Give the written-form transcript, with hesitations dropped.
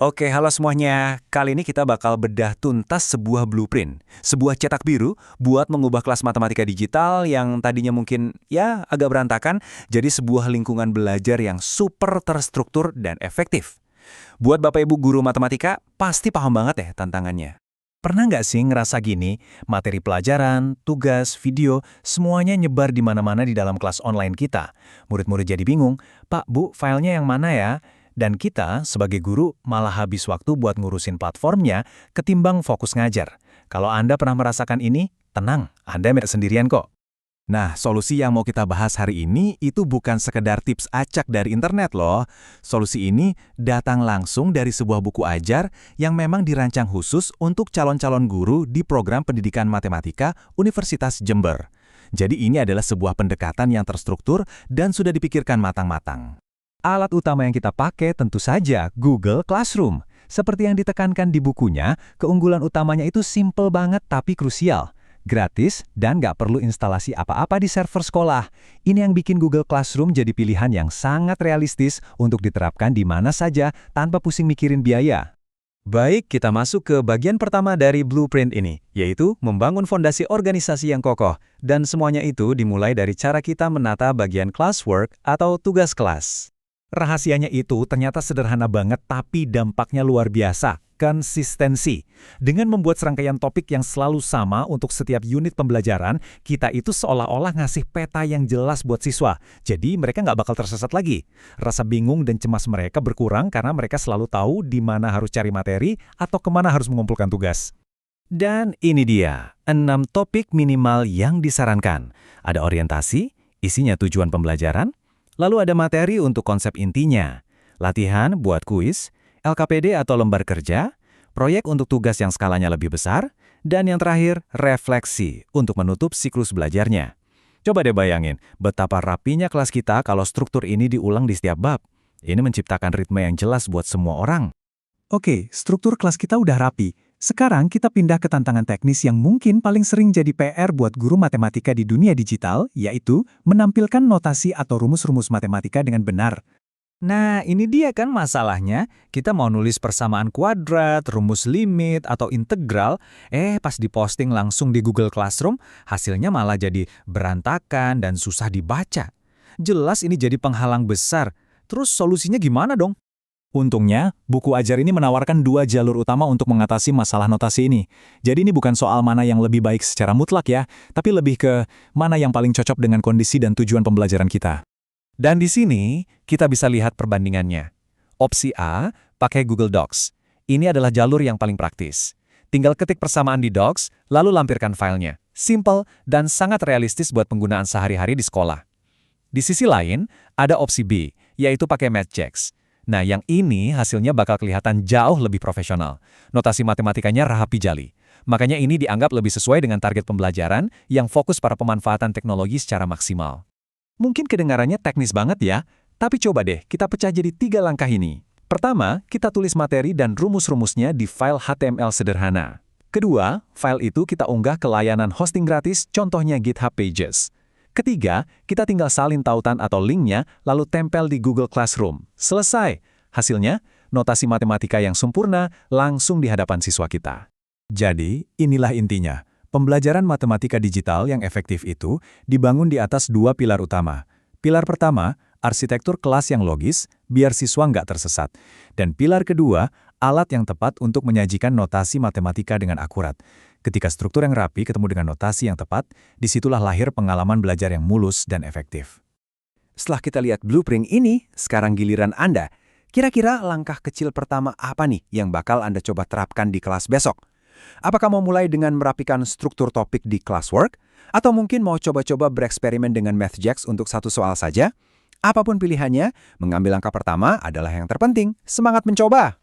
Oke, halo semuanya. Kali ini kita bakal bedah tuntas sebuah blueprint, sebuah cetak biru buat mengubah kelas matematika digital yang tadinya mungkin ya agak berantakan jadi sebuah lingkungan belajar yang super terstruktur dan efektif. Buat Bapak Ibu guru matematika, pasti paham banget ya tantangannya. Pernah nggak sih ngerasa gini, materi pelajaran, tugas, video, semuanya nyebar di mana-mana di dalam kelas online kita? Murid-murid jadi bingung, Pak, Bu, filenya yang mana ya? Dan kita, sebagai guru, malah habis waktu buat ngurusin platformnya ketimbang fokus ngajar. Kalau Anda pernah merasakan ini, tenang, Anda tidak sendirian kok. Nah, solusi yang mau kita bahas hari ini itu bukan sekedar tips acak dari internet loh. Solusi ini datang langsung dari sebuah buku ajar yang memang dirancang khusus untuk calon-calon guru di program pendidikan matematika Universitas Jember. Jadi ini adalah sebuah pendekatan yang terstruktur dan sudah dipikirkan matang-matang. Alat utama yang kita pakai tentu saja Google Classroom. Seperti yang ditekankan di bukunya, keunggulan utamanya itu simple banget tapi krusial. Gratis dan nggak perlu instalasi apa-apa di server sekolah. Ini yang bikin Google Classroom jadi pilihan yang sangat realistis untuk diterapkan di mana saja tanpa pusing mikirin biaya. Baik, kita masuk ke bagian pertama dari blueprint ini, yaitu membangun fondasi organisasi yang kokoh. Dan semuanya itu dimulai dari cara kita menata bagian classwork atau tugas kelas. Rahasianya itu ternyata sederhana banget tapi dampaknya luar biasa. Konsistensi. Dengan membuat serangkaian topik yang selalu sama untuk setiap unit pembelajaran, kita itu seolah-olah ngasih peta yang jelas buat siswa. Jadi mereka nggak bakal tersesat lagi. Rasa bingung dan cemas mereka berkurang karena mereka selalu tahu di mana harus cari materi atau kemana harus mengumpulkan tugas. Dan ini dia, 6 topik minimal yang disarankan. Ada orientasi, isinya tujuan pembelajaran, lalu ada materi untuk konsep intinya, latihan buat kuis, LKPD atau lembar kerja, proyek untuk tugas yang skalanya lebih besar, dan yang terakhir, refleksi untuk menutup siklus belajarnya. Coba deh bayangin, betapa rapinya kelas kita kalau struktur ini diulang di setiap bab. Ini menciptakan ritme yang jelas buat semua orang. Oke, struktur kelas kita udah rapi. Sekarang kita pindah ke tantangan teknis yang mungkin paling sering jadi PR buat guru matematika di dunia digital, yaitu menampilkan notasi atau rumus-rumus matematika dengan benar. Nah, ini dia kan masalahnya. Kita mau nulis persamaan kuadrat, rumus limit, atau integral, pas diposting langsung di Google Classroom, hasilnya malah jadi berantakan dan susah dibaca. Jelas ini jadi penghalang besar. Terus solusinya gimana dong? Untungnya, buku ajar ini menawarkan 2 jalur utama untuk mengatasi masalah notasi ini. Jadi ini bukan soal mana yang lebih baik secara mutlak ya, tapi lebih ke mana yang paling cocok dengan kondisi dan tujuan pembelajaran kita. Dan di sini, kita bisa lihat perbandingannya. Opsi A, pakai Google Docs. Ini adalah jalur yang paling praktis. Tinggal ketik persamaan di Docs, lalu lampirkan filenya. Simple dan sangat realistis buat penggunaan sehari-hari di sekolah. Di sisi lain, ada opsi B, yaitu pakai MathJax. Nah, yang ini hasilnya bakal kelihatan jauh lebih profesional. Notasi matematikanya rapi jali. Makanya ini dianggap lebih sesuai dengan target pembelajaran yang fokus pada pemanfaatan teknologi secara maksimal. Mungkin kedengarannya teknis banget ya, tapi coba deh kita pecah jadi 3 langkah ini. Pertama, kita tulis materi dan rumus-rumusnya di file HTML sederhana. Kedua, file itu kita unggah ke layanan hosting gratis, contohnya GitHub Pages. Ketiga, kita tinggal salin tautan atau linknya, lalu tempel di Google Classroom. Selesai. Hasilnya, notasi matematika yang sempurna langsung di hadapan siswa kita. Jadi, inilah intinya. Pembelajaran matematika digital yang efektif itu dibangun di atas 2 pilar utama. Pilar pertama, arsitektur kelas yang logis, biar siswa nggak tersesat. Dan pilar kedua, alat yang tepat untuk menyajikan notasi matematika dengan akurat. Ketika struktur yang rapi ketemu dengan notasi yang tepat, disitulah lahir pengalaman belajar yang mulus dan efektif. Setelah kita lihat blueprint ini, sekarang giliran Anda. Kira-kira langkah kecil pertama apa nih yang bakal Anda coba terapkan di kelas besok? Apakah mau mulai dengan merapikan struktur topik di classwork? Atau mungkin mau coba-coba bereksperimen dengan MathJax untuk satu soal saja? Apapun pilihannya, mengambil langkah pertama adalah yang terpenting. Semangat mencoba!